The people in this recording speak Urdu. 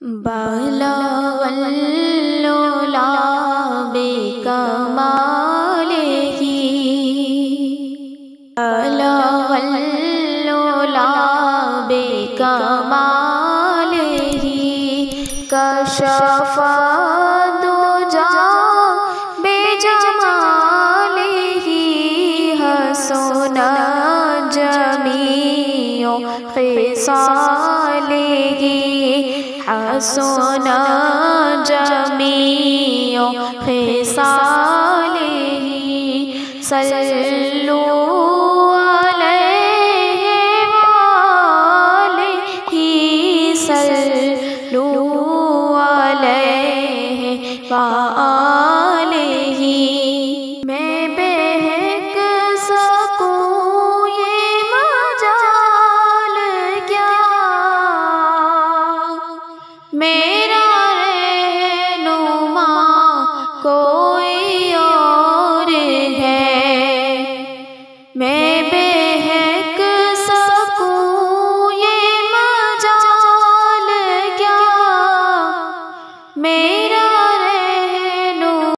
بلغ العلا بكماله، بلغ العلا بكماله، كشف الدجى بجماله، حسن جميع خصاله، حسن جميع خصاله، صلوا علیہ وآلہ، صلوا علیہ وآلہ۔ میں بہک سکوں یہ مجال کیا، میں